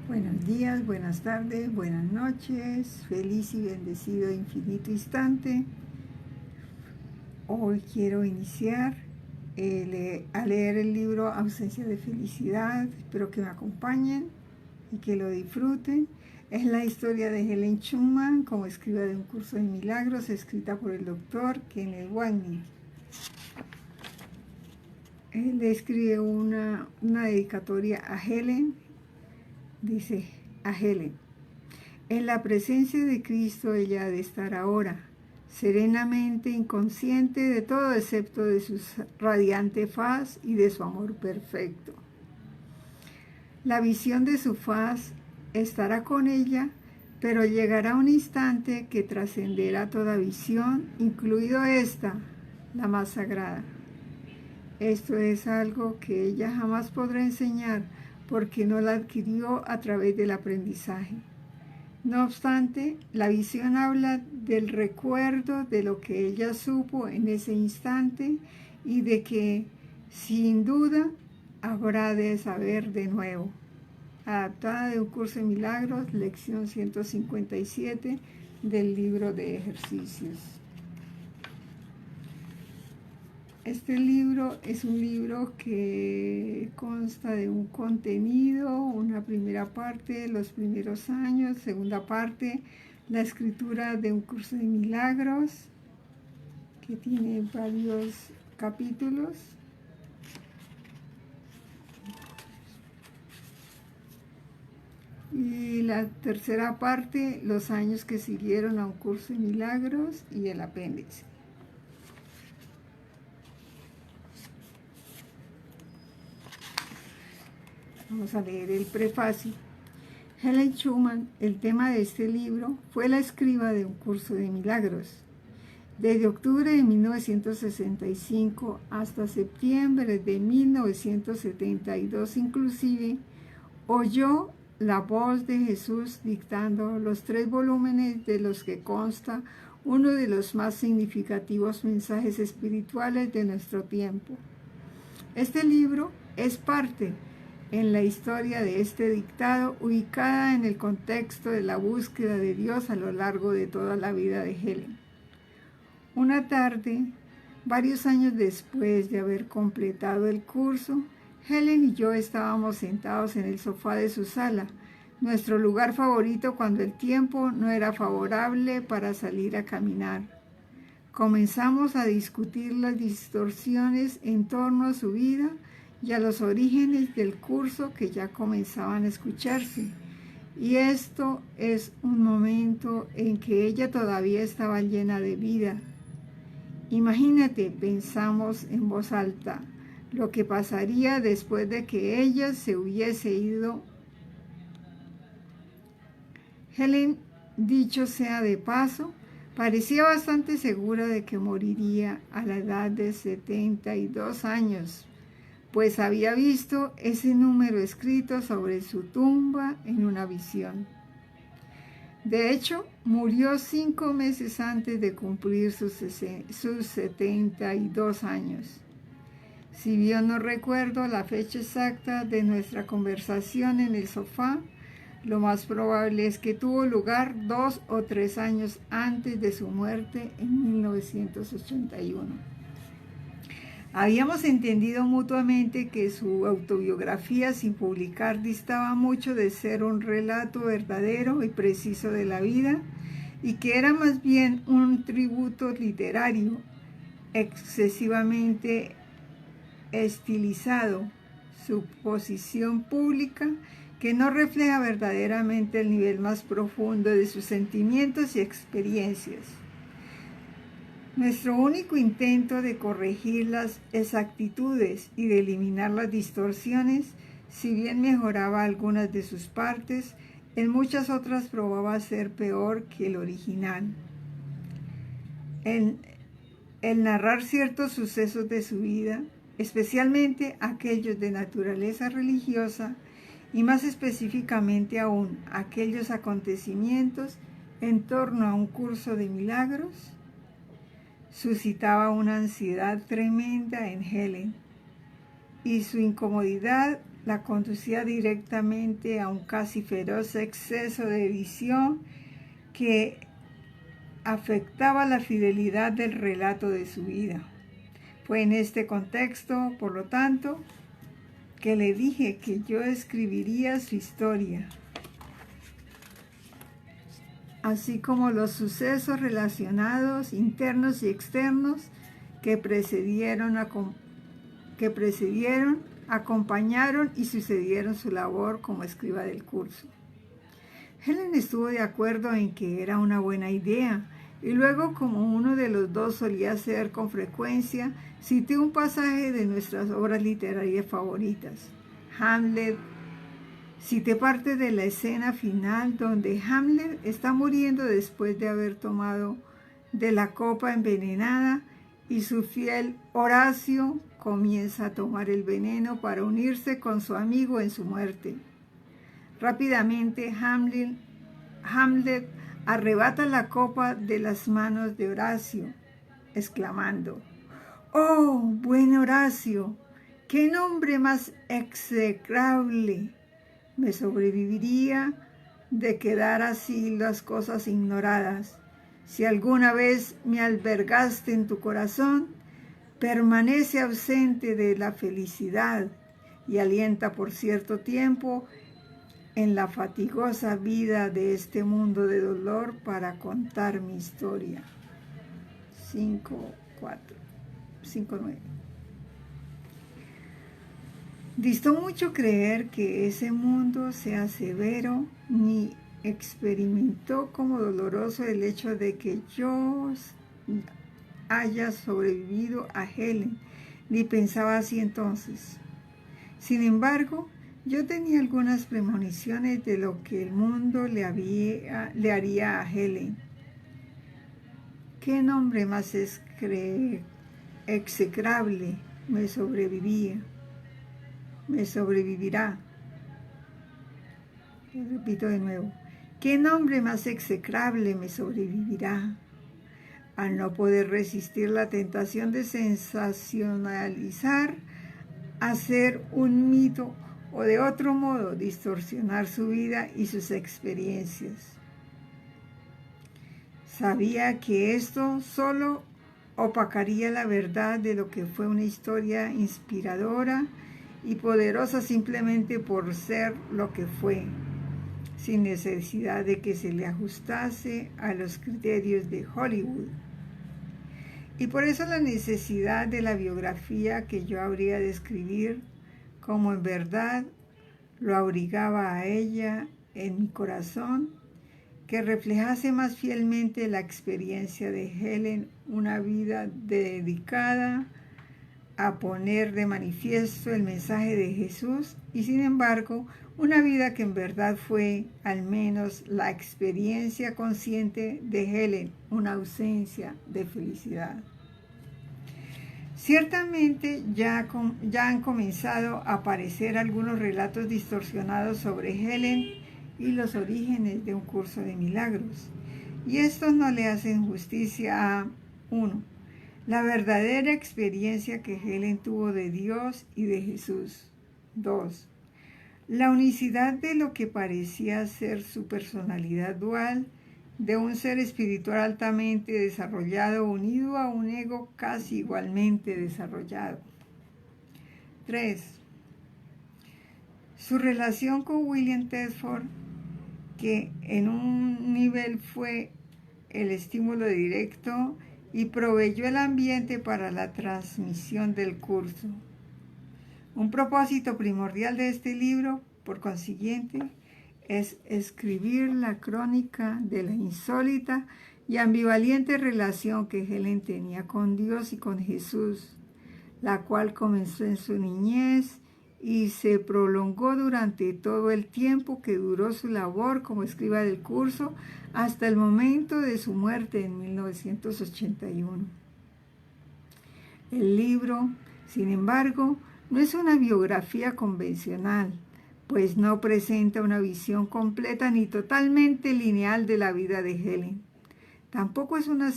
Buenos días, buenas tardes, buenas noches, feliz y bendecido infinito instante. Hoy quiero iniciar a leer el libro Ausencia de Felicidad. Espero que me acompañen y que lo disfruten. Es la historia de Helen Schuman como escriba de un curso de milagros, escrita por el doctor Kenneth Wapnick. Él escribe una dedicatoria a Helen. Dice a Helen: en la presencia de Cristo ella ha de estar ahora, serenamente inconsciente de todo excepto de su radiante faz y de su amor perfecto. La visión de su faz estará con ella, pero llegará un instante que trascenderá toda visión, incluido esta, la más sagrada. Esto es algo que ella jamás podrá enseñar porque no la adquirió a través del aprendizaje. No obstante, la visión habla del recuerdo de lo que ella supo en ese instante y de que, sin duda, habrá de saber de nuevo. Adaptada de un curso de milagros, lección 157 del libro de ejercicios. Este libro es un libro que consta de un contenido, una primera parte, los primeros años, segunda parte, la escritura de un curso de milagros, que tiene varios capítulos. Y la tercera parte, los años que siguieron a un curso de milagros y el apéndice. Vamos a leer el prefacio. Helen Schuman, el tema de este libro, fue la escriba de un curso de milagros. Desde octubre de 1965 hasta septiembre de 1972 inclusive, oyó la voz de Jesús dictando los 3 volúmenes de los que consta uno de los más significativos mensajes espirituales de nuestro tiempo. Este libro es parte en la historia de este dictado, ubicada en el contexto de la búsqueda de Dios a lo largo de toda la vida de Helen. Una tarde, varios años después de haber completado el curso, Helen y yo estábamos sentados en el sofá de su sala, nuestro lugar favorito cuando el tiempo no era favorable para salir a caminar. Comenzamos a discutir las distorsiones en torno a su vida y a los orígenes del curso que ya comenzaban a escucharse. Y esto es un momento en que ella todavía estaba llena de vida. Imagínate, pensamos en voz alta, lo que pasaría después de que ella se hubiese ido. Helen, dicho sea de paso, parecía bastante segura de que moriría a la edad de 72 años, pues había visto ese número escrito sobre su tumba en una visión. De hecho, murió 5 meses antes de cumplir sus 72 años. Si bien no recuerdo la fecha exacta de nuestra conversación en el sofá, lo más probable es que tuvo lugar 2 o 3 años antes de su muerte en 1981. Habíamos entendido mutuamente que su autobiografía sin publicar distaba mucho de ser un relato verdadero y preciso de la vida y que era más bien un tributo literario excesivamente estilizado, su posición pública que no refleja verdaderamente el nivel más profundo de sus sentimientos y experiencias. Nuestro único intento de corregir las exactitudes y de eliminar las distorsiones, si bien mejoraba algunas de sus partes, en muchas otras probaba ser peor que el original. El narrar ciertos sucesos de su vida, especialmente aquellos de naturaleza religiosa, y más específicamente aún aquellos acontecimientos en torno a un curso de milagros, suscitaba una ansiedad tremenda en Helen, y su incomodidad la conducía directamente a un casi feroz exceso de visión que afectaba la fidelidad del relato de su vida. Fue en este contexto, por lo tanto, que le dije que yo escribiría su historia, así como los sucesos relacionados, internos y externos, que precedieron, acompañaron y sucedieron su labor como escriba del curso. Helen estuvo de acuerdo en que era una buena idea, y luego, como uno de los dos solía hacer con frecuencia, cité un pasaje de nuestras obras literarias favoritas, Hamlet. Cité parte de la escena final donde Hamlet está muriendo después de haber tomado de la copa envenenada y su fiel Horacio comienza a tomar el veneno para unirse con su amigo en su muerte. Rápidamente Hamlet arrebata la copa de las manos de Horacio, exclamando: ¡Oh, buen Horacio! ¡Qué nombre más execrable! Me sobreviviría de quedar así las cosas ignoradas. Si alguna vez me albergaste en tu corazón, permanece ausente de la felicidad y alienta por cierto tiempo en la fatigosa vida de este mundo de dolor para contar mi historia. 5:9. Distó mucho creer que ese mundo sea severo, ni experimentó como doloroso el hecho de que yo haya sobrevivido a Helen, ni pensaba así entonces. Sin embargo, yo tenía algunas premoniciones de lo que el mundo le haría a Helen. ¿Qué nombre más execrable me sobrevivirá? Repito de nuevo. ¿Qué nombre más execrable me sobrevivirá? Al no poder resistir la tentación de sensacionalizar, hacer un mito o de otro modo distorsionar su vida y sus experiencias. Sabía que esto solo opacaría la verdad de lo que fue una historia inspiradora y poderosa simplemente por ser lo que fue, sin necesidad de que se le ajustase a los criterios de Hollywood. Y por eso la necesidad de la biografía que yo habría de escribir, como en verdad lo abrigaba a ella en mi corazón, que reflejase más fielmente la experiencia de Helen, una vida dedicada a poner de manifiesto el mensaje de Jesús y, sin embargo, una vida que en verdad fue, al menos, la experiencia consciente de Helen, una ausencia de felicidad. Ciertamente ya han comenzado a aparecer algunos relatos distorsionados sobre Helen y los orígenes de un curso de milagros, y estos no le hacen justicia a 1. La verdadera experiencia que Helen tuvo de Dios y de Jesús. 2. La unicidad de lo que parecía ser su personalidad dual, de un ser espiritual altamente desarrollado unido a un ego casi igualmente desarrollado. 3. Su relación con William Thetford, que en un nivel fue el estímulo directo y proveyó el ambiente para la transmisión del curso. Un propósito primordial de este libro, por consiguiente, es escribir la crónica de la insólita y ambivalente relación que Helen tenía con Dios y con Jesús, la cual comenzó en su niñez y se prolongó durante todo el tiempo que duró su labor como escriba del curso hasta el momento de su muerte en 1981. El libro, sin embargo, no es una biografía convencional, pues no presenta una visión completa ni totalmente lineal de la vida de Helen. Tampoco es una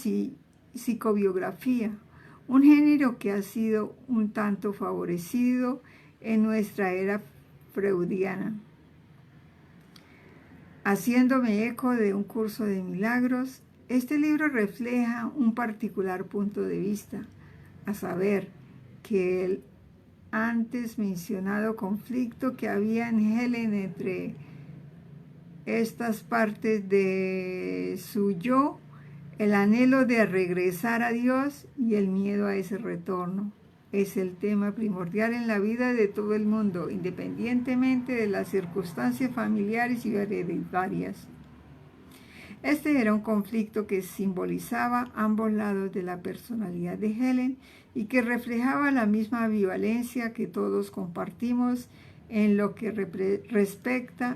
psicobiografía, un género que ha sido un tanto favorecido en nuestra era freudiana. Haciéndome eco de un curso de milagros, este libro refleja un particular punto de vista, a saber, que el antes mencionado conflicto que había en Helen entre estas partes de su yo, el anhelo de regresar a Dios y el miedo a ese retorno, es el tema primordial en la vida de todo el mundo, independientemente de las circunstancias familiares y hereditarias. Este era un conflicto que simbolizaba ambos lados de la personalidad de Helen y que reflejaba la misma ambivalencia que todos compartimos en lo que respecta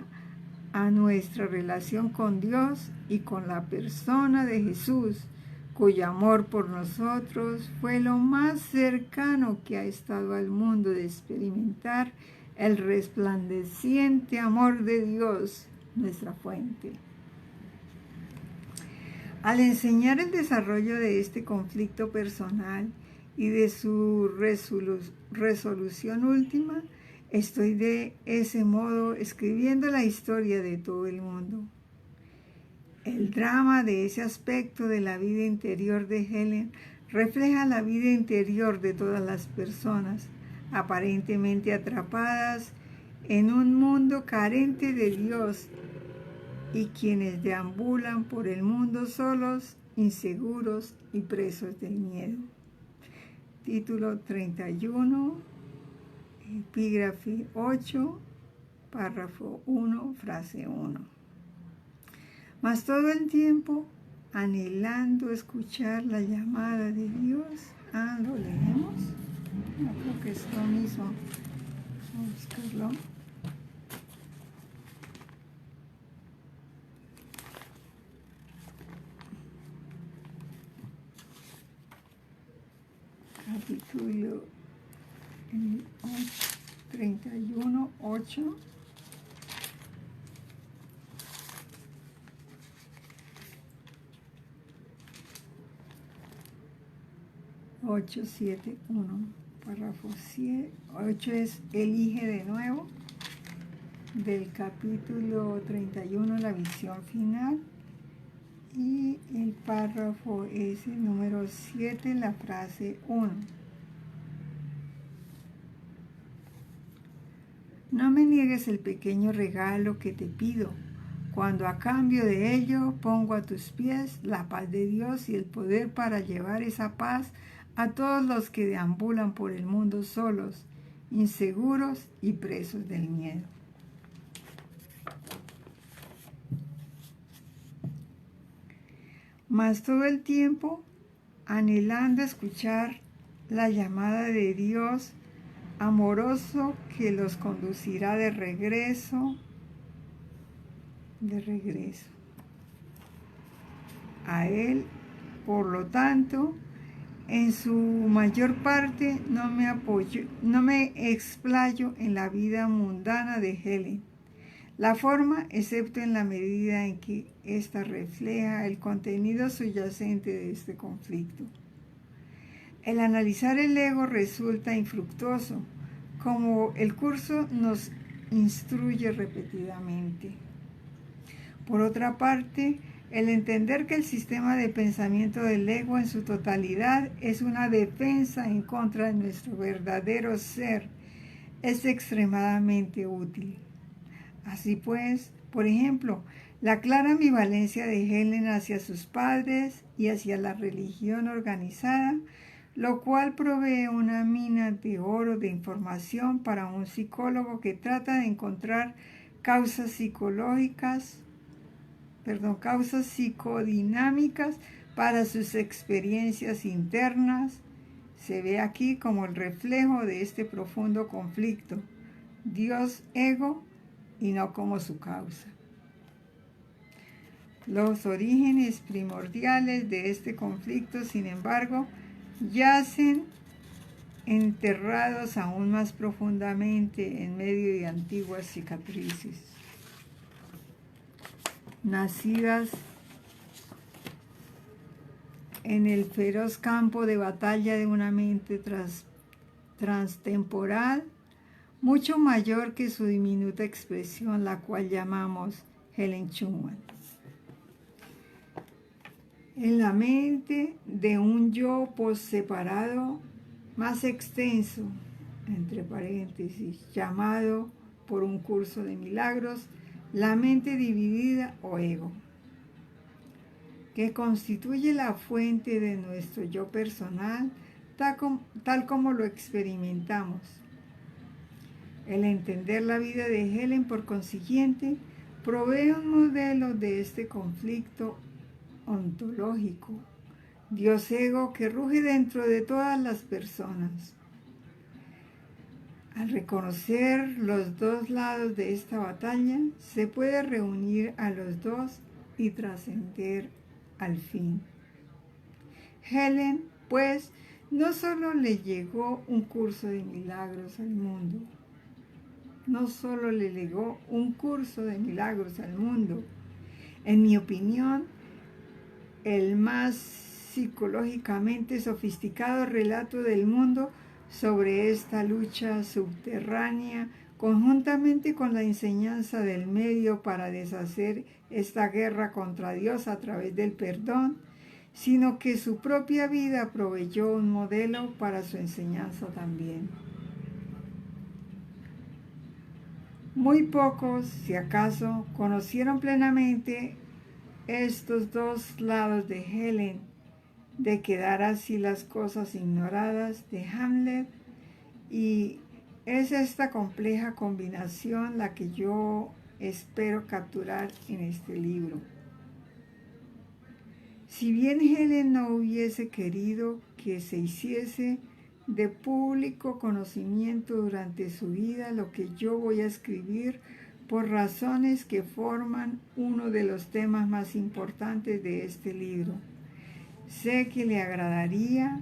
a nuestra relación con Dios y con la persona de Jesús, cuyo amor por nosotros fue lo más cercano que ha estado al mundo de experimentar el resplandeciente amor de Dios, nuestra fuente. Al enseñar el desarrollo de este conflicto personal y de su resolución última, estoy de ese modo escribiendo la historia de todo el mundo. El drama de ese aspecto de la vida interior de Helen refleja la vida interior de todas las personas, aparentemente atrapadas en un mundo carente de Dios y quienes deambulan por el mundo solos, inseguros y presos del miedo. Título 31, epígrafe 8, párrafo 1, frase 1. Mas todo el tiempo anhelando escuchar la llamada de Dios. ¿Lo leemos? No, creo que es lo mismo. Vamos a buscarlo. Capítulo 31, 8. 8.7.1, párrafo 8 es elige de nuevo, del capítulo 31, la visión final, y el párrafo es el número 7, la frase 1. No me niegues el pequeño regalo que te pido, cuando a cambio de ello pongo a tus pies la paz de Dios y el poder para llevar esa paz a todos los que deambulan por el mundo solos, inseguros y presos del miedo. Mas todo el tiempo, anhelando escuchar la llamada de Dios amoroso que los conducirá de regreso a Él, por lo tanto, en su mayor parte no me explayo en la vida mundana de Helen, la forma, excepto en la medida en que ésta refleja el contenido subyacente de este conflicto. El analizar el ego resulta infructuoso, como el curso nos instruye repetidamente. Por otra parte, el entender que el sistema de pensamiento del ego en su totalidad es una defensa en contra de nuestro verdadero ser es extremadamente útil. Así pues, por ejemplo, la clara ambivalencia de Helen hacia sus padres y hacia la religión organizada, lo cual provee una mina de oro de información para un psicólogo que trata de encontrar causas psicodinámicas para sus experiencias internas, se ve aquí como el reflejo de este profundo conflicto, Dios-ego, y no como su causa. Los orígenes primordiales de este conflicto, sin embargo, yacen enterrados aún más profundamente en medio de antiguas cicatrices, nacidas en el feroz campo de batalla de una mente transtemporal, mucho mayor que su diminuta expresión, la cual llamamos Helen Schumann. En la mente de un yo posseparado más extenso, entre paréntesis, llamado por un curso de milagros, la mente dividida o ego, que constituye la fuente de nuestro yo personal, tal como lo experimentamos. El entender la vida de Helen, por consiguiente, provee un modelo de este conflicto ontológico, Dios ego que ruge dentro de todas las personas. Al reconocer los dos lados de esta batalla, se puede reunir a los dos y trascender al fin. Helen, pues, no solo le llegó un curso de milagros al mundo, en mi opinión, el más psicológicamente sofisticado relato del mundo sobre esta lucha subterránea, conjuntamente con la enseñanza del medio para deshacer esta guerra contra Dios a través del perdón, sino que su propia vida proveyó un modelo para su enseñanza también. Muy pocos, si acaso, conocieron plenamente estos dos lados de Helen, de quedar así las cosas ignoradas de Hamlet, y es esta compleja combinación la que yo espero capturar en este libro. Si bien Helen no hubiese querido que se hiciese de público conocimiento durante su vida lo que yo voy a escribir, por razones que forman uno de los temas más importantes de este libro. Sé que le agradaría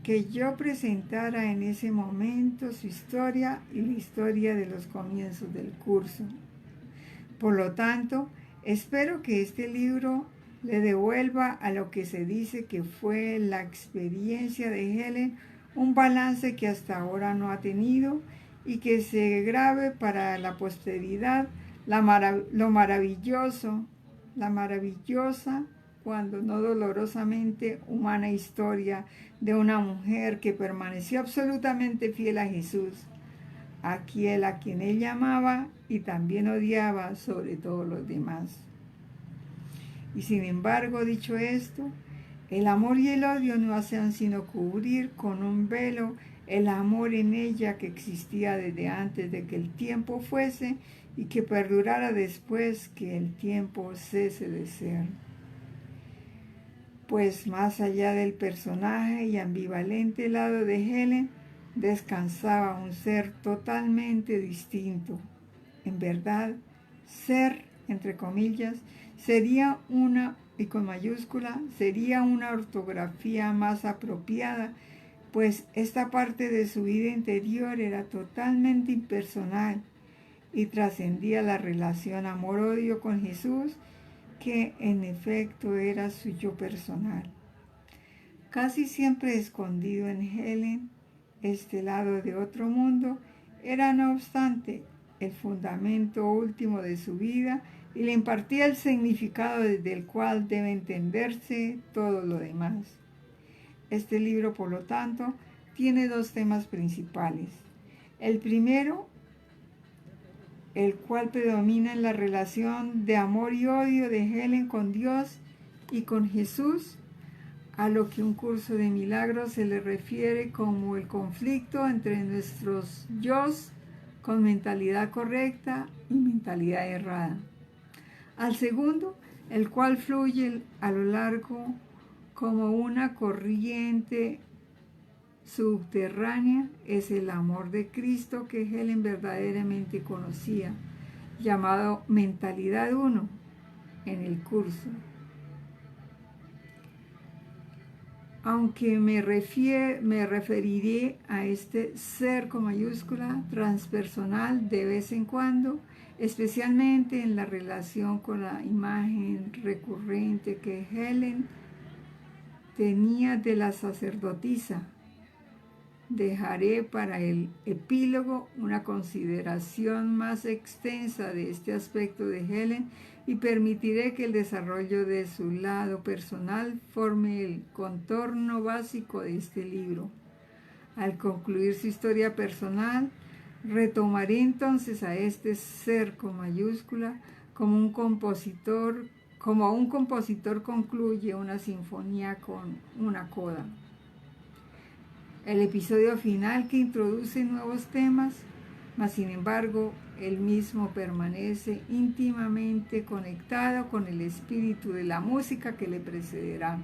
que yo presentara en ese momento su historia y la historia de los comienzos del curso. Por lo tanto, espero que este libro le devuelva a lo que se dice que fue la experiencia de Helen un balance que hasta ahora no ha tenido y que se grabe para la posteridad la maravillosa, cuando no dolorosamente humana historia de una mujer que permaneció absolutamente fiel a Jesús, a quien ella amaba y también odiaba sobre todos los demás. Y sin embargo, dicho esto, el amor y el odio no hacían sino cubrir con un velo el amor en ella que existía desde antes de que el tiempo fuese y que perdurara después que el tiempo cese de ser. Pues más allá del personaje y ambivalente lado de Helen, descansaba un ser totalmente distinto. En verdad, ser, entre comillas, sería una, y con mayúscula, sería una ortografía más apropiada, pues esta parte de su vida interior era totalmente impersonal y trascendía la relación amor-odio con Jesús, que en efecto era su yo personal. Casi siempre escondido en Helen, este lado de otro mundo, era no obstante el fundamento último de su vida y le impartía el significado desde el cual debe entenderse todo lo demás. Este libro, por lo tanto, tiene dos temas principales. El primero, el cual predomina en la relación de amor y odio de Helen con Dios y con Jesús, a lo que un curso de milagros se le refiere como el conflicto entre nuestros yos con mentalidad correcta y mentalidad errada. Al segundo, el cual fluye a lo largo como una corriente subterránea, es el amor de Cristo que Helen verdaderamente conocía, llamado Mentalidad 1 en el curso. Aunque me referiré a este ser con mayúscula transpersonal de vez en cuando, especialmente en la relación con la imagen recurrente que Helen tenía de la sacerdotisa, Dejaré para el epílogo una consideración más extensa de este aspecto de Helen y permitiré que el desarrollo de su lado personal forme el contorno básico de este libro. Al concluir su historia personal, retomaré entonces a este ser con mayúscula como un compositor concluye una sinfonía con una coda. El episodio final que introduce nuevos temas, mas sin embargo, él mismo permanece íntimamente conectado con el espíritu de la música que le precediera.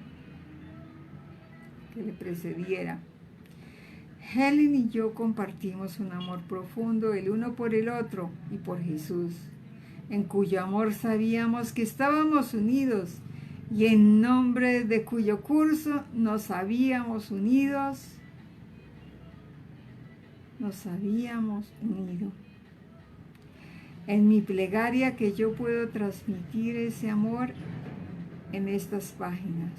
Helen y yo compartimos un amor profundo el uno por el otro y por Jesús, en cuyo amor sabíamos que estábamos unidos y en nombre de cuyo curso nos habíamos unido. En mi plegaria que yo puedo transmitir ese amor en estas páginas,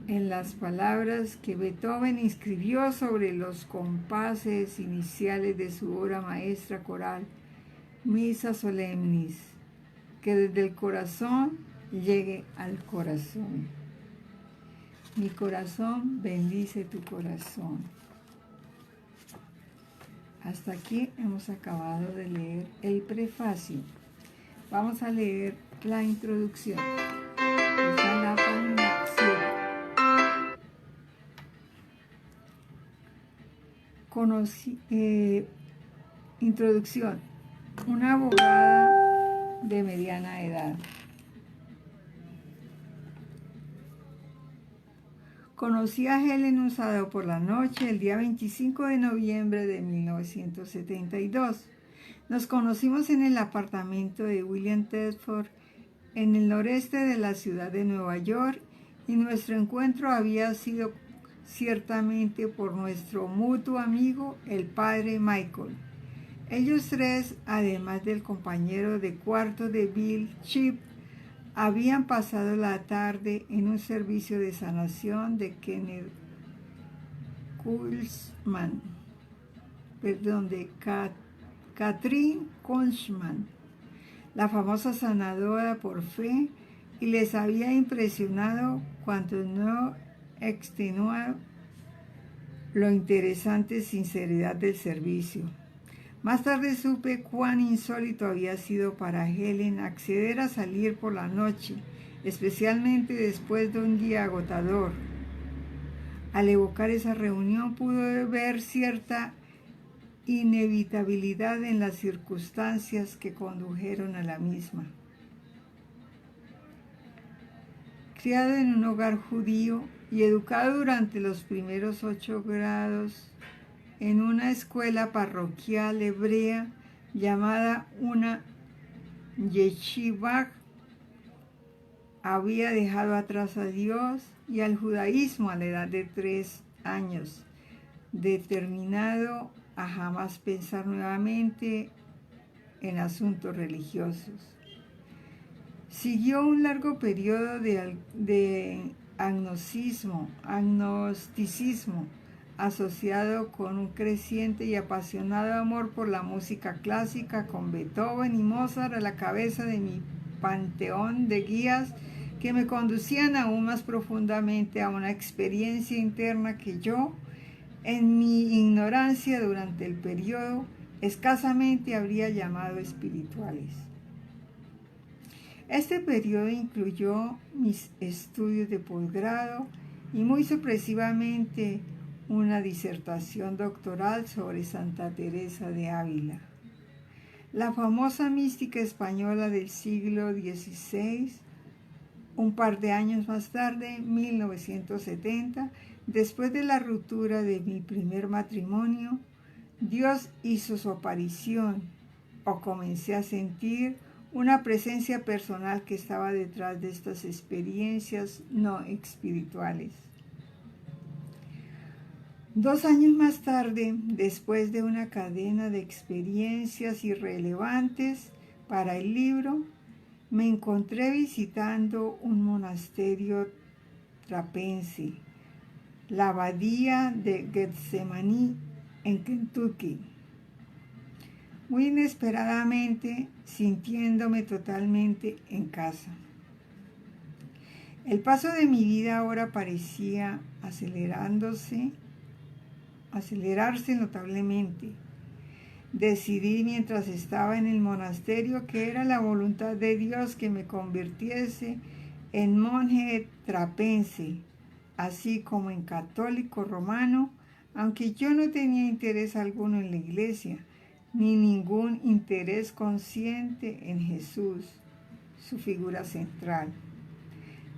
en las palabras que Beethoven inscribió sobre los compases iniciales de su obra maestra coral, Missa Solemnis, que desde el corazón llegue al corazón. Mi corazón bendice tu corazón. Hasta aquí hemos acabado de leer el prefacio. Vamos a leer la introducción. Está en la página 7. Introducción. Una abogada de mediana edad. Conocí a Helen un sábado por la noche, el día 25 de noviembre de 1972. Nos conocimos en el apartamento de William Tedford, en el noreste de la ciudad de Nueva York, y nuestro encuentro había sido ciertamente por nuestro mutuo amigo, el padre Michael. Ellos tres, además del compañero de cuarto de Bill Chip, habían pasado la tarde en un servicio de sanación de Katrin Kunzman, la famosa sanadora por fe, y les había impresionado cuanto no extenúa lo interesante sinceridad del servicio. Más tarde supe cuán insólito había sido para Helen acceder a salir por la noche, especialmente después de un día agotador. Al evocar esa reunión pude ver cierta inevitabilidad en las circunstancias que condujeron a la misma. Criado en un hogar judío y educado durante los primeros 8 grados en una escuela parroquial hebrea llamada una yeshiva, había dejado atrás a Dios y al judaísmo a la edad de 3 años, determinado a jamás pensar nuevamente en asuntos religiosos. Siguió un largo periodo de agnosticismo, asociado con un creciente y apasionado amor por la música clásica, con Beethoven y Mozart a la cabeza de mi panteón de guías que me conducían aún más profundamente a una experiencia interna que yo, en mi ignorancia durante el periodo, escasamente habría llamado espirituales. Este periodo incluyó mis estudios de posgrado y muy sorpresivamente una disertación doctoral sobre Santa Teresa de Ávila, la famosa mística española del siglo XVI. Un par de años más tarde, en 1970, después de la ruptura de mi primer matrimonio, Dios hizo su aparición, o comencé a sentir una presencia personal que estaba detrás de estas experiencias no espirituales. 2 años más tarde, después de una cadena de experiencias irrelevantes para el libro, me encontré visitando un monasterio trapense, la abadía de Getsemaní en Kentucky. Muy inesperadamente, sintiéndome totalmente en casa. El paso de mi vida ahora parecía acelerarse notablemente. Decidí mientras estaba en el monasterio que era la voluntad de Dios que me convirtiese en monje trapense, así como en católico romano, aunque yo no tenía interés alguno en la iglesia, ni ningún interés consciente en Jesús, su figura central.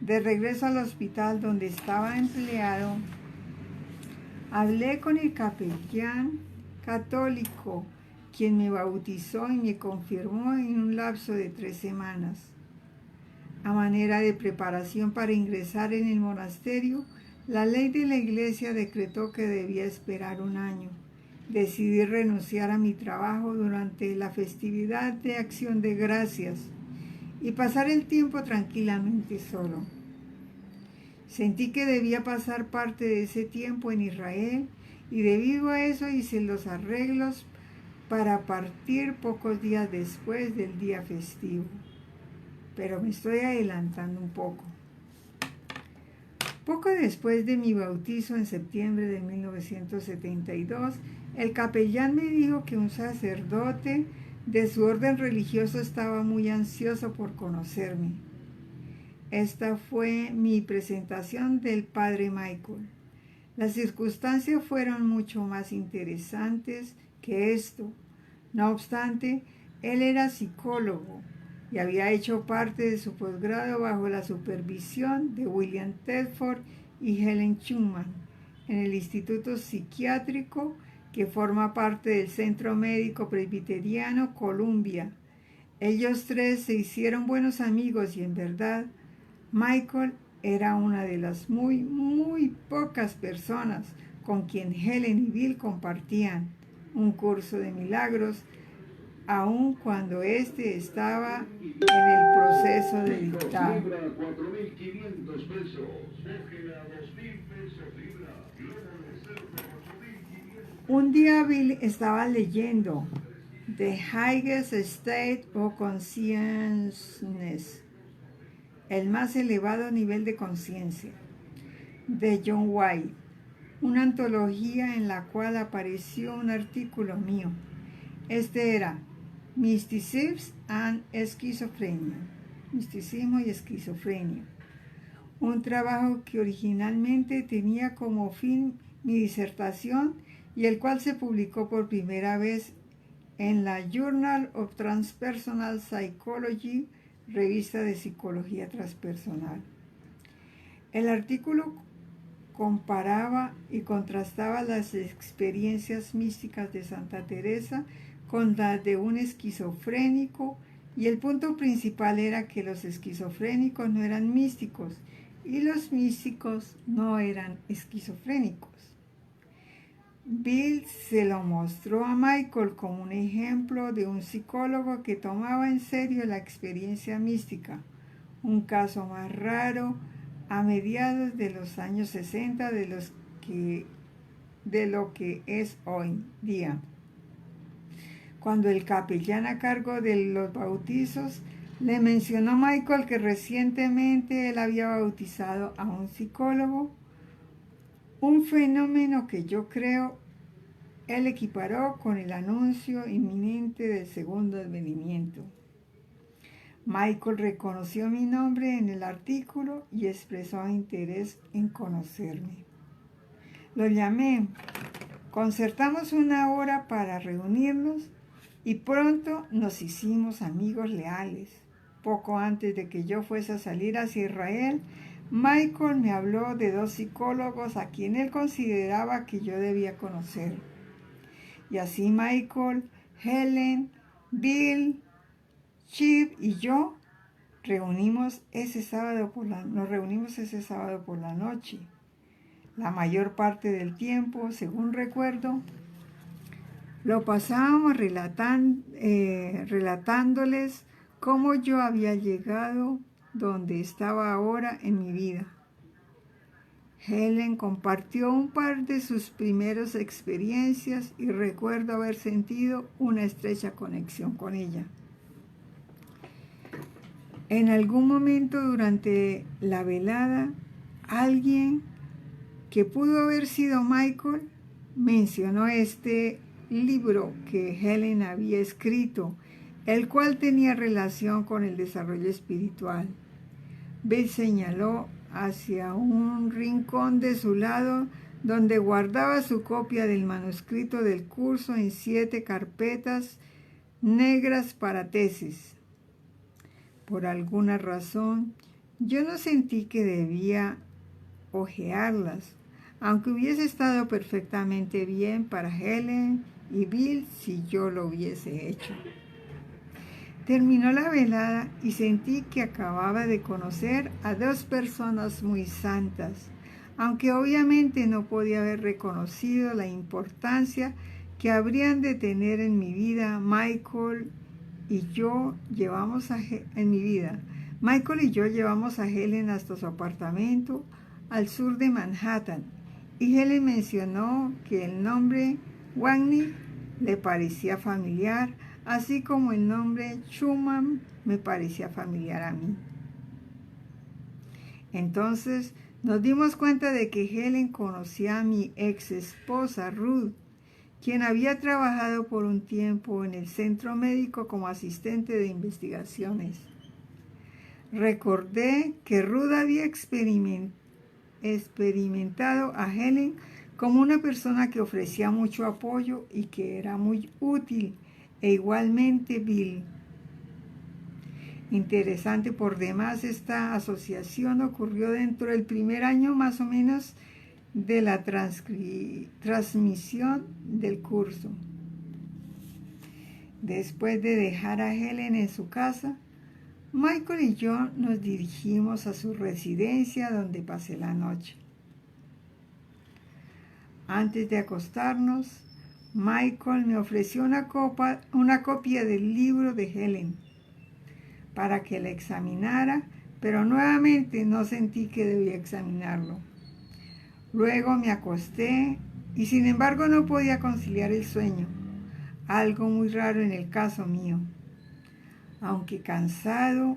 De regreso al hospital donde estaba empleado, hablé con el capellán católico, quien me bautizó y me confirmó en un lapso de 3 semanas. A manera de preparación para ingresar en el monasterio, la ley de la iglesia decretó que debía esperar 1 año. Decidí renunciar a mi trabajo durante la festividad de Acción de Gracias y pasar el tiempo tranquilamente solo. Sentí que debía pasar parte de ese tiempo en Israel y debido a eso hice los arreglos para partir pocos días después del día festivo. Pero me estoy adelantando un poco. Poco después de mi bautizo en septiembre de 1972, el capellán me dijo que un sacerdote de su orden religioso estaba muy ansioso por conocerme. Esta fue mi presentación del padre Michael. Las circunstancias fueron mucho más interesantes que esto. No obstante, él era psicólogo y había hecho parte de su posgrado bajo la supervisión de William Tedford y Helen Schumann en el Instituto Psiquiátrico que forma parte del Centro Médico Presbiteriano Columbia. Ellos 3 se hicieron buenos amigos y en verdad, Michael era una de las muy pocas personas con quien Helen y Bill compartían un curso de milagros, aun cuando éste estaba en el proceso de dictado. Un día Bill estaba leyendo The Highest State of Consciousness, el más elevado nivel de conciencia, de John White, una antología en la cual apareció un artículo mío. Este era Mysticism and Schizophrenia, misticismo y esquizofrenia, un trabajo que originalmente tenía como fin mi disertación y el cual se publicó por primera vez en la Journal of Transpersonal Psychology, revista de psicología transpersonal. El artículo comparaba y contrastaba las experiencias místicas de Santa Teresa con las de un esquizofrénico, y el punto principal era que los esquizofrénicos no eran místicos y los místicos no eran esquizofrénicos. Bill se lo mostró a Michael como un ejemplo de un psicólogo que tomaba en serio la experiencia mística, un caso más raro a mediados de los años 60 de lo que es hoy día. Cuando el capellán a cargo de los bautizos le mencionó a Michael que recientemente él había bautizado a un psicólogo, un fenómeno que yo creo él equiparó con el anuncio inminente del segundo advenimiento. Michael reconoció mi nombre en el artículo y expresó interés en conocerme. Lo llamé, concertamos 1 hora para reunirnos y pronto nos hicimos amigos leales. Poco antes de que yo fuese a salir hacia Israel, Michael me habló de 2 psicólogos a quien él consideraba que yo debía conocer. Y así Michael, Helen, Bill, Chip y yo nos reunimos ese sábado por la noche. La mayor parte del tiempo, según recuerdo, lo pasábamos relatándoles cómo yo había llegado donde estaba ahora en mi vida. Helen compartió un par de sus primeras experiencias y recuerdo haber sentido una estrecha conexión con ella. En algún momento durante la velada, alguien que pudo haber sido Michael mencionó este libro que Helen había escrito, el cual tenía relación con el desarrollo espiritual. Bill señaló hacia un rincón de su lado donde guardaba su copia del manuscrito del curso en 7 carpetas negras para tesis. Por alguna razón, yo no sentí que debía hojearlas, aunque hubiese estado perfectamente bien para Helen y Bill si yo lo hubiese hecho. Terminó la velada y sentí que acababa de conocer a 2 personas muy santas, aunque obviamente no podía haber reconocido la importancia que habrían de tener en mi vida. Michael y yo llevamos a Helen hasta su apartamento al sur de Manhattan, y Helen mencionó que el nombre Wagner le parecía familiar, así como el nombre Schumann me parecía familiar a mí. Entonces nos dimos cuenta de que Helen conocía a mi ex esposa Ruth, quien había trabajado por un tiempo en el centro médico como asistente de investigaciones. Recordé que Ruth había experimentado a Helen como una persona que ofrecía mucho apoyo y que era muy útil, e igualmente Bill. Interesante por demás, esta asociación ocurrió dentro del primer año más o menos de la transmisión del curso. Después de dejar a Helen en su casa, Michael y yo nos dirigimos a su residencia donde pasé la noche. Antes de acostarnos, Michael me ofreció una copia del libro de Helen para que la examinara, pero nuevamente no sentí que debía examinarlo. Luego me acosté y sin embargo no podía conciliar el sueño, algo muy raro en el caso mío. Aunque cansado,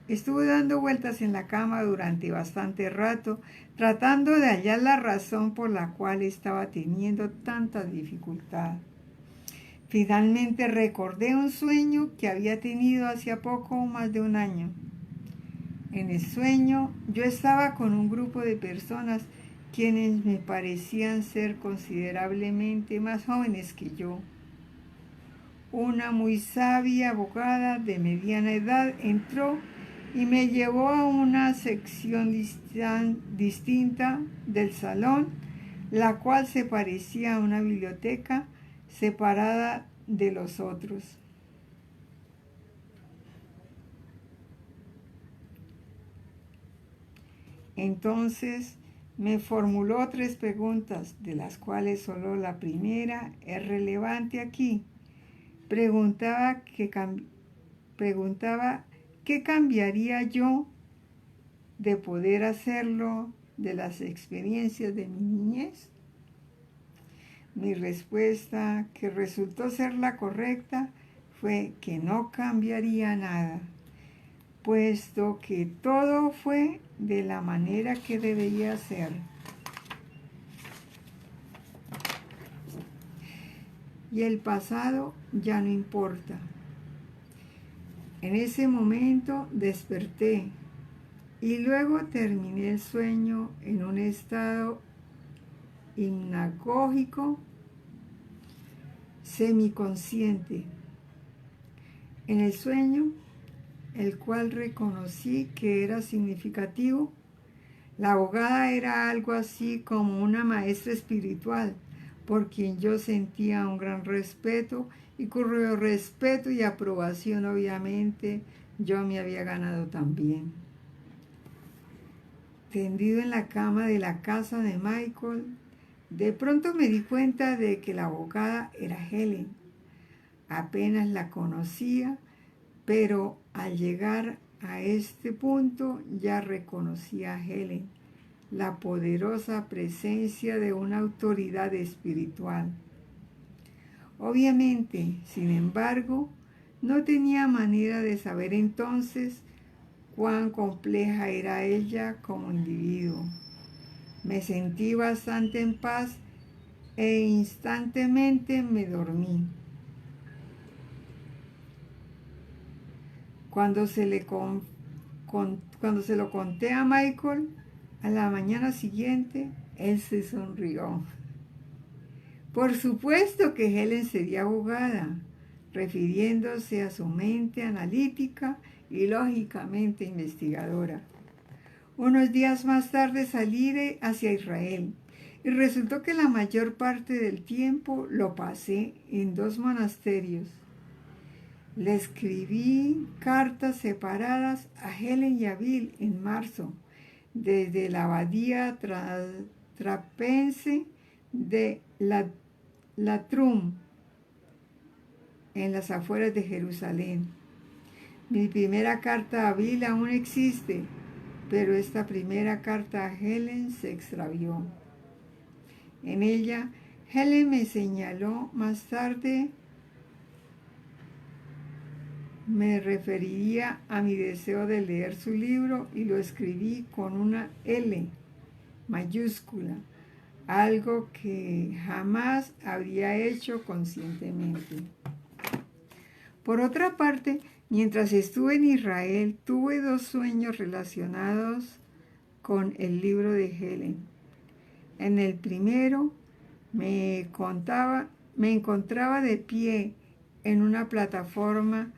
estuve dando vueltas en la cama durante bastante rato, tratando de hallar la razón por la cual estaba teniendo tanta dificultad. Finalmente recordé un sueño que había tenido hacía poco más de un año. En el sueño yo estaba con un grupo de personas quienes me parecían ser considerablemente más jóvenes que yo. Una muy sabia abogada de mediana edad entró y me llevó a una sección distinta del salón, la cual se parecía a una biblioteca separada de los otros. Entonces me formuló 3 preguntas, de las cuales solo la primera es relevante aquí. Preguntaba qué cambiaría yo de poder hacerlo de las experiencias de mi niñez. Mi respuesta, que resultó ser la correcta, fue que no cambiaría nada, puesto que todo fue de la manera que debería ser. Y el pasado ya no importa. En ese momento desperté y luego terminé el sueño en un estado hipnagógico semiconsciente. En el sueño, el cual reconocí que era significativo, la abogada era algo así como una maestra espiritual, por quien yo sentía un gran respeto, y cuyo respeto y aprobación obviamente yo me había ganado también. Tendido en la cama de la casa de Michael, de pronto me di cuenta de que la abogada era Helen. Apenas la conocía, pero al llegar a este punto ya reconocía a Helen, la poderosa presencia de una autoridad espiritual. Obviamente, sin embargo, no tenía manera de saber entonces cuán compleja era ella como individuo. Me sentí bastante en paz e instantáneamente me dormí. Cuando se lo conté a Michael, a la mañana siguiente, él se sonrió. Por supuesto que Helen sería abogada, refiriéndose a su mente analítica y lógicamente investigadora. Unos días más tarde salí hacia Israel y resultó que la mayor parte del tiempo lo pasé en 2 monasterios. Le escribí cartas separadas a Helen y a Bill en marzo, desde la abadía trapense de Latrum, en las afueras de Jerusalén. Mi primera carta a Bill aún existe, pero esta primera carta a Helen se extravió. En ella, Helen me señaló más tarde. Me referiría a mi deseo de leer su libro y lo escribí con una L mayúscula, algo que jamás habría hecho conscientemente. Por otra parte, mientras estuve en Israel, tuve 2 sueños relacionados con el libro de Helen. En el primero, me encontraba de pie en una plataforma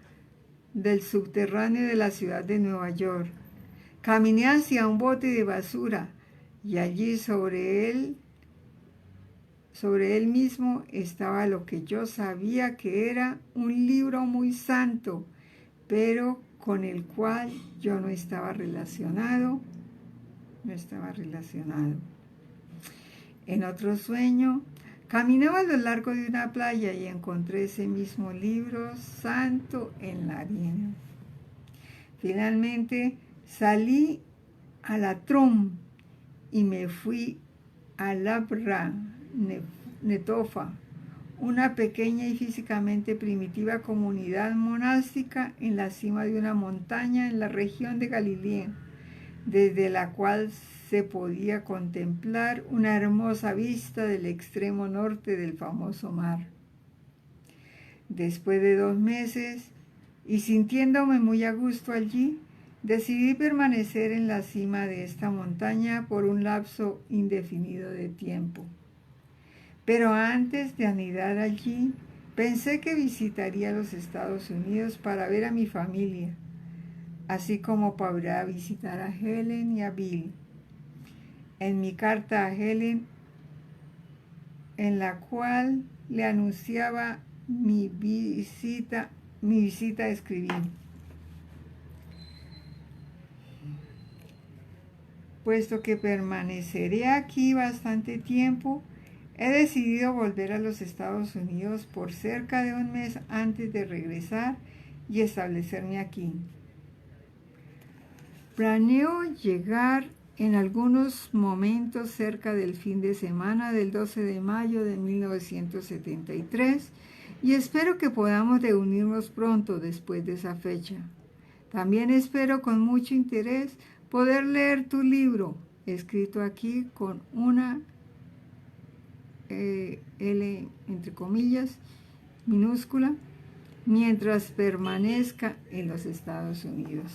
del subterráneo de la ciudad de Nueva York. Caminé hacia un bote de basura y allí sobre él mismo estaba lo que yo sabía que era un libro muy santo, pero con el cual yo no estaba relacionado. En otro sueño, caminaba a lo largo de una playa y encontré ese mismo libro santo en la arena. Finalmente salí a la Trum y me fui a Labra Netofa, una pequeña y físicamente primitiva comunidad monástica en la cima de una montaña en la región de Galilea, desde la cual se podía contemplar una hermosa vista del extremo norte del famoso mar. Después de 2 meses, y sintiéndome muy a gusto allí, decidí permanecer en la cima de esta montaña por un lapso indefinido de tiempo. Pero antes de anidar allí, pensé que visitaría los Estados Unidos para ver a mi familia, así como para visitar a Helen y a Bill. En mi carta a Helen, en la cual le anunciaba mi visita escribí: puesto que permaneceré aquí bastante tiempo, he decidido volver a los Estados Unidos por cerca de 1 mes antes de regresar y establecerme aquí. Planeo llegar en algunos momentos cerca del fin de semana del 12 de mayo de 1973 y espero que podamos reunirnos pronto después de esa fecha. También espero con mucho interés poder leer tu libro, escrito aquí con una L entre comillas minúscula, mientras permanezca en los Estados Unidos.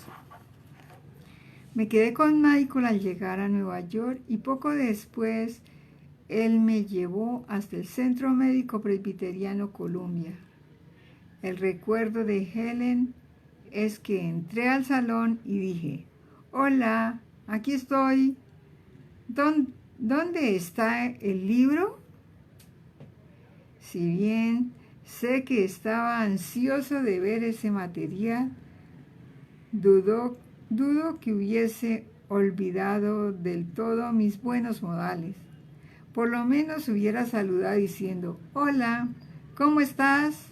Me quedé con Michael al llegar a Nueva York y poco después él me llevó hasta el Centro Médico Presbiteriano Columbia. El recuerdo de Helen es que entré al salón y dije: hola, aquí estoy. ¿Dónde está el libro? Si bien sé que estaba ansioso de ver ese material, dudo que hubiese olvidado del todo mis buenos modales. Por lo menos hubiera saludado diciendo: hola, ¿cómo estás?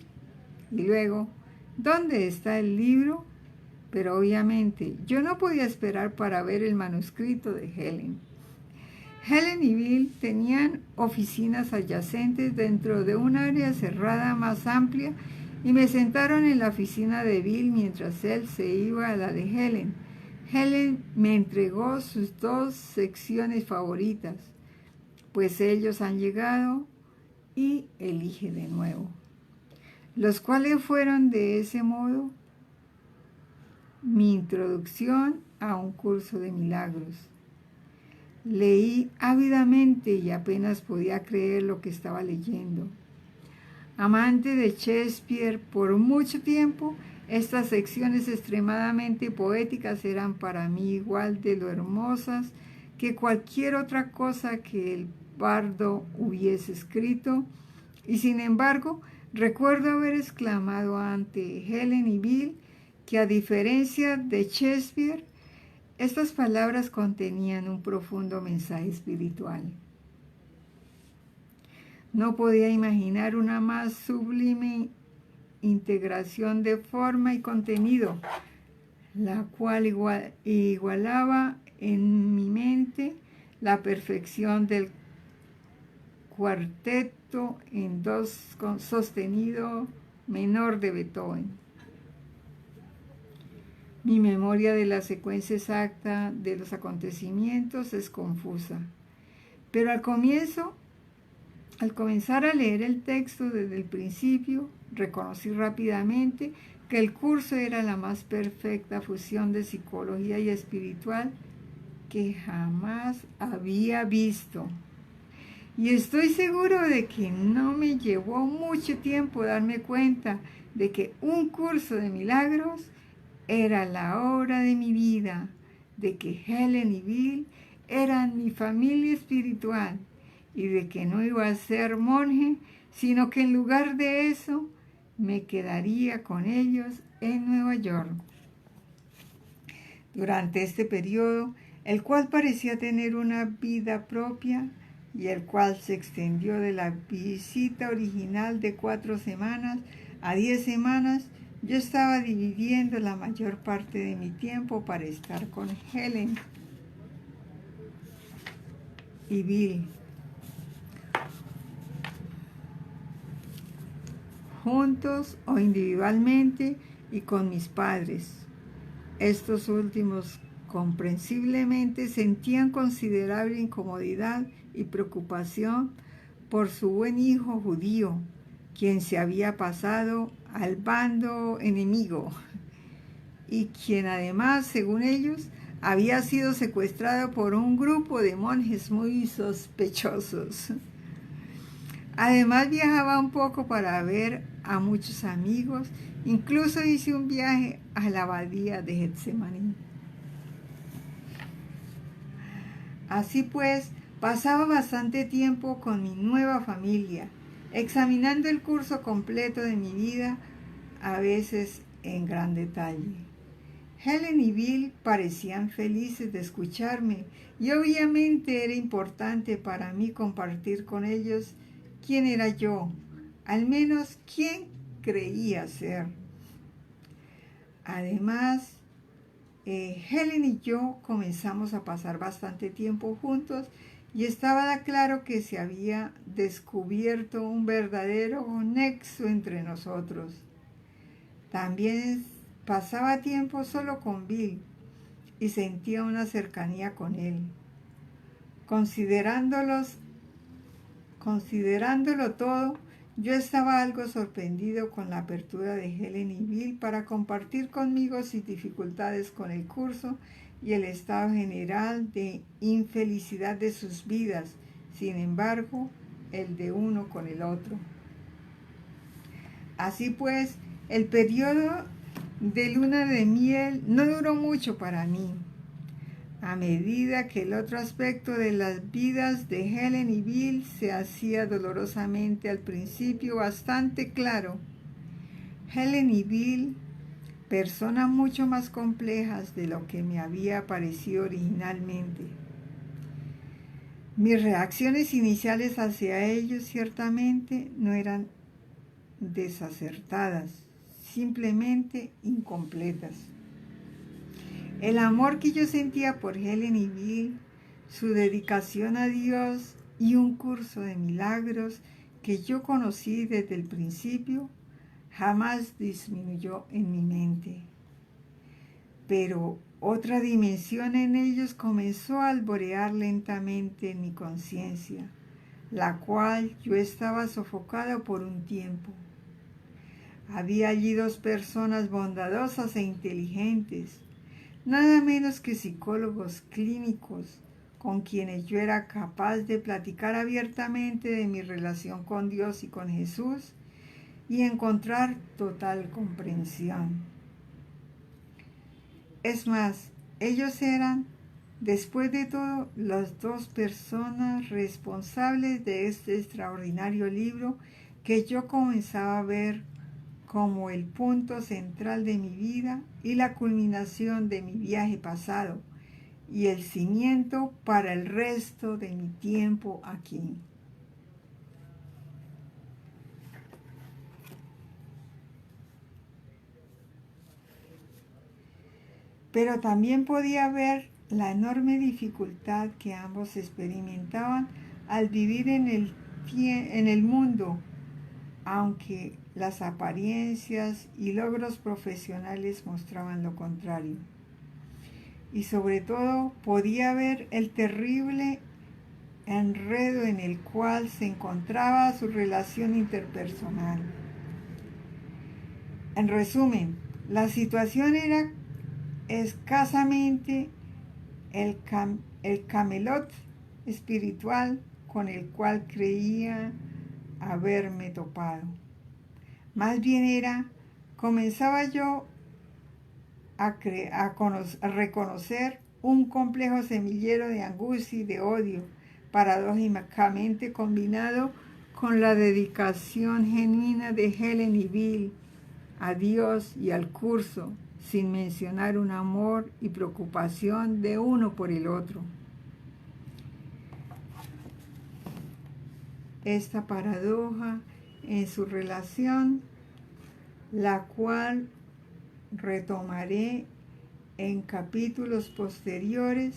Y luego: ¿dónde está el libro? Pero obviamente yo no podía esperar para ver el manuscrito de Helen. Helen y Bill tenían oficinas adyacentes dentro de un área cerrada más amplia y me sentaron en la oficina de Bill mientras él se iba a la de Helen. Helen me entregó sus 2 secciones favoritas, pues ellos han llegado y elige de nuevo, los cuales fueron de ese modo mi introducción a un curso de milagros. Leí ávidamente y apenas podía creer lo que estaba leyendo. Amante de Shakespeare por mucho tiempo, estas secciones extremadamente poéticas eran para mí igual de lo hermosas que cualquier otra cosa que el bardo hubiese escrito, y sin embargo recuerdo haber exclamado ante Helen y Bill que, a diferencia de Shakespeare, estas palabras contenían un profundo mensaje espiritual. No podía imaginar una más sublime integración de forma y contenido, la cual igualaba en mi mente la perfección del cuarteto en do sostenido menor de Beethoven. Mi memoria de la secuencia exacta de los acontecimientos es confusa, pero al comenzar a leer el texto desde el principio, reconocí rápidamente que el curso era la más perfecta fusión de psicología y espiritual que jamás había visto. Y estoy seguro de que no me llevó mucho tiempo darme cuenta de que un curso de milagros era la obra de mi vida, de que Helen y Bill eran mi familia espiritual y de que no iba a ser monje, sino que en lugar de eso me quedaría con ellos en Nueva York. Durante este periodo, el cual parecía tener una vida propia y el cual se extendió de la visita original de 4 semanas a 10 semanas, yo estaba dividiendo la mayor parte de mi tiempo para estar con Helen y Bill, juntos o individualmente, y con mis padres. Estos últimos comprensiblemente sentían considerable incomodidad y preocupación por su buen hijo judío, quien se había pasado al bando enemigo y quien además, según ellos, había sido secuestrado por un grupo de monjes muy sospechosos. Además viajaba un poco para ver a muchos amigos, incluso hice un viaje a la abadía de Getsemaní. Así pues, pasaba bastante tiempo con mi nueva familia, examinando el curso completo de mi vida, a veces en gran detalle. Helen y Bill parecían felices de escucharme y obviamente era importante para mí compartir con ellos quién era yo, al menos quién creía ser. Además, Helen y yo comenzamos a pasar bastante tiempo juntos y estaba claro que se había descubierto un verdadero nexo entre nosotros. También pasaba tiempo solo con Bill y sentía una cercanía con él. Considerándolo todo, yo estaba algo sorprendido con la apertura de Helen y Bill para compartir conmigo sus dificultades con el curso y el estado general de infelicidad de sus vidas, sin embargo, el de uno con el otro. Así pues, el periodo de luna de miel no duró mucho para mí. A medida que el otro aspecto de las vidas de Helen y Bill se hacía dolorosamente al principio bastante claro, Helen y Bill, personas mucho más complejas de lo que me había parecido originalmente. Mis reacciones iniciales hacia ellos ciertamente no eran desacertadas, simplemente incompletas. El amor que yo sentía por Helen y Bill su dedicación a Dios y un curso de milagros que yo conocí desde el principio jamás disminuyó en mi mente. Pero otra dimensión en ellos comenzó a alborear lentamente en mi conciencia, la cual yo estaba sofocado por un tiempo. Había allí dos personas bondadosas e inteligentes, nada menos que psicólogos clínicos, con quienes yo era capaz de platicar abiertamente de mi relación con Dios y con Jesús y encontrar total comprensión. Es más, ellos eran, después de todo, las dos personas responsables de este extraordinario libro que yo comenzaba a ver como el punto central de mi vida y la culminación de mi viaje pasado y el cimiento para el resto de mi tiempo aquí. Pero también podía ver la enorme dificultad que ambos experimentaban al vivir en el mundo, aunque las apariencias y logros profesionales mostraban lo contrario. Y sobre todo podía ver el terrible enredo en el cual se encontraba su relación interpersonal. En resumen, la situación era escasamente el camelot espiritual con el cual creía haberme topado. Más bien comenzaba yo a reconocer un complejo semillero de angustia y de odio, paradójicamente combinado con la dedicación genuina de Helen y Bill a Dios y al curso, sin mencionar un amor y preocupación de uno por el otro. Esta paradoja en su relación, la cual retomaré en capítulos posteriores,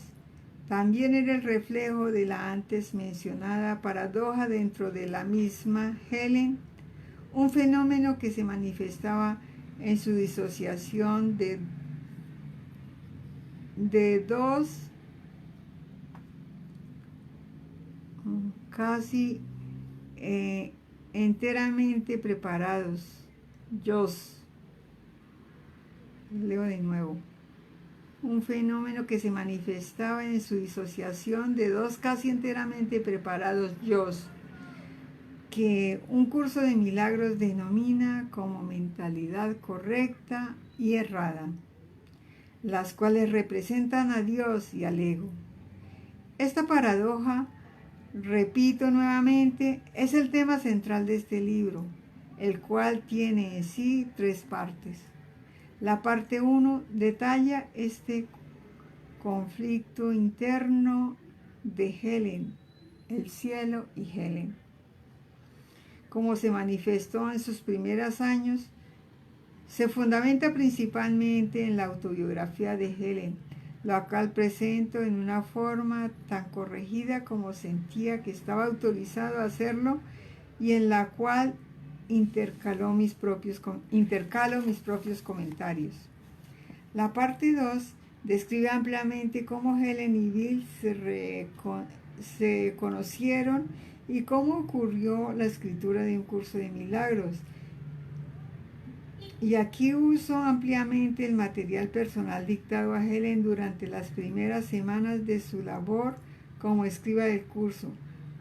también era el reflejo de la antes mencionada paradoja dentro de la misma Helen, un fenómeno que se manifestaba en su disociación de dos casi enteramente preparados. Leo de nuevo. Un fenómeno que se manifestaba en su disociación de dos casi enteramente preparados yos, que un curso de milagros denomina como mentalidad correcta y errada, las cuales representan a Dios y al ego. Esta paradoja, repito nuevamente, es el tema central de este libro, el cual tiene en sí tres partes. La parte 1 detalla este conflicto interno de Helen, el cielo y Helen. Como se manifestó en sus primeros años, se fundamenta principalmente en la autobiografía de Helen, la cual presento en una forma tan corregida como sentía que estaba autorizado a hacerlo y en la cual intercalo mis propios comentarios. La parte 2 describe ampliamente cómo Helen y Bill se conocieron y cómo ocurrió la escritura de un curso de milagros. Y aquí uso ampliamente el material personal dictado a Helen durante las primeras semanas de su labor como escriba del curso.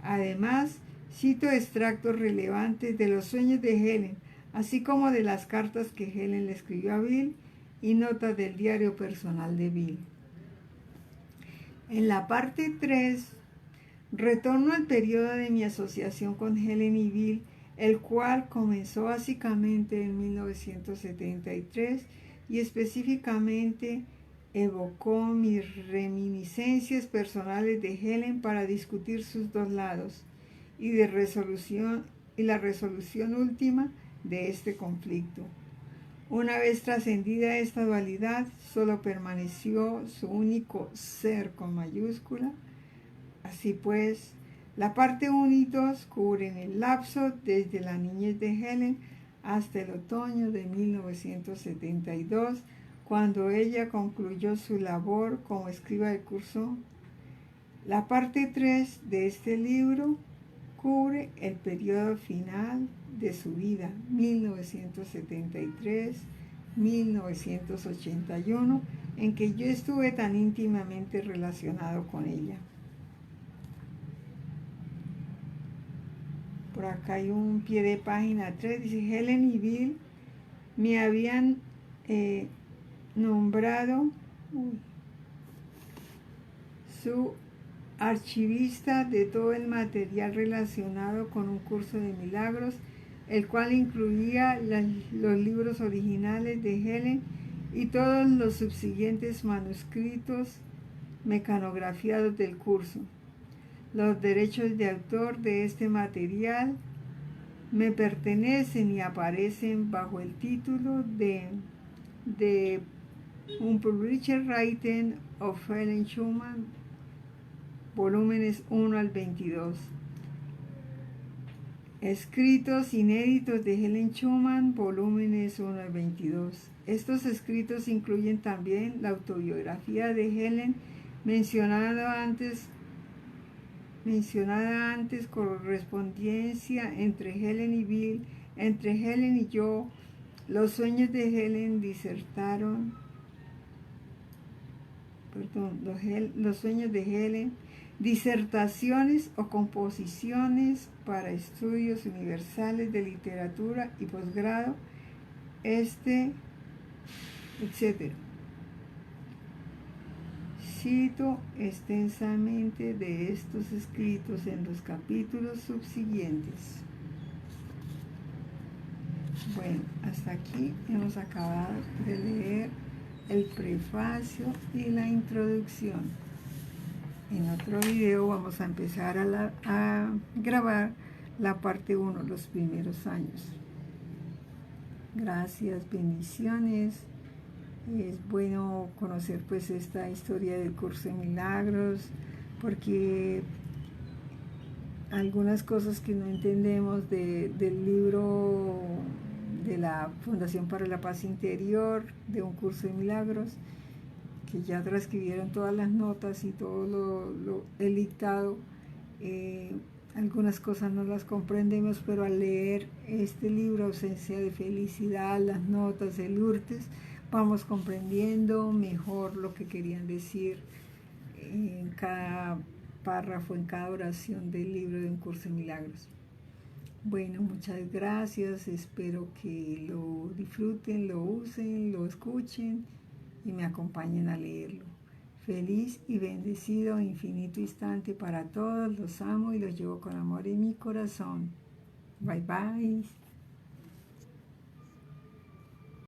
Además, cito extractos relevantes de los sueños de Helen, así como de las cartas que Helen le escribió a Bill y notas del diario personal de Bill. En la parte 3, retorno al periodo de mi asociación con Helen y Bill, el cual comenzó básicamente en 1973 y específicamente evocó mis reminiscencias personales de Helen para discutir sus dos lados y la resolución última de este conflicto. Una vez trascendida esta dualidad, solo permaneció su único ser con mayúscula, Así pues, la parte 1 y 2 cubren el lapso desde la niñez de Helen hasta el otoño de 1972, cuando ella concluyó su labor como escriba de curso. La parte 3 de este libro cubre el periodo final de su vida, 1973-1981, en que yo estuve tan íntimamente relacionado con ella. Por acá hay un pie de página 3, dice: Helen y Bill me habían nombrado su archivista de todo el material relacionado con un curso de milagros, el cual incluía los libros originales de Helen y todos los subsiguientes manuscritos mecanografiados del curso. Los derechos de autor de este material me pertenecen y aparecen bajo el título de Unpublished Writings of Helen Schuman, volúmenes 1 al 22. Escritos inéditos de Helen Schuman, volúmenes 1 al 22. Estos escritos incluyen también la autobiografía de Helen mencionada antes, correspondencia entre Helen y Bill, entre Helen y yo, los sueños de Helen los sueños de Helen, disertaciones o composiciones para estudios universales de literatura y posgrado, etc. Cito extensamente de estos escritos en los capítulos subsiguientes. Bueno, hasta aquí hemos acabado de leer el prefacio y la introducción. En otro video vamos a empezar a grabar la parte 1, los primeros años. Gracias, bendiciones. Es bueno conocer pues esta historia del curso de milagros, porque algunas cosas que no entendemos del libro de la Fundación para la Paz Interior, de un curso de milagros, que ya transcribieron todas las notas y todo el dictado, algunas cosas no las comprendemos, pero al leer este libro, Ausencia de Felicidad, las notas de Lourdes, vamos comprendiendo mejor lo que querían decir en cada párrafo, en cada oración del libro de Un Curso de Milagros. Bueno, muchas gracias, espero que lo disfruten, lo usen, lo escuchen y me acompañen a leerlo. Feliz y bendecido infinito instante para todos, los amo y los llevo con amor en mi corazón. Bye bye.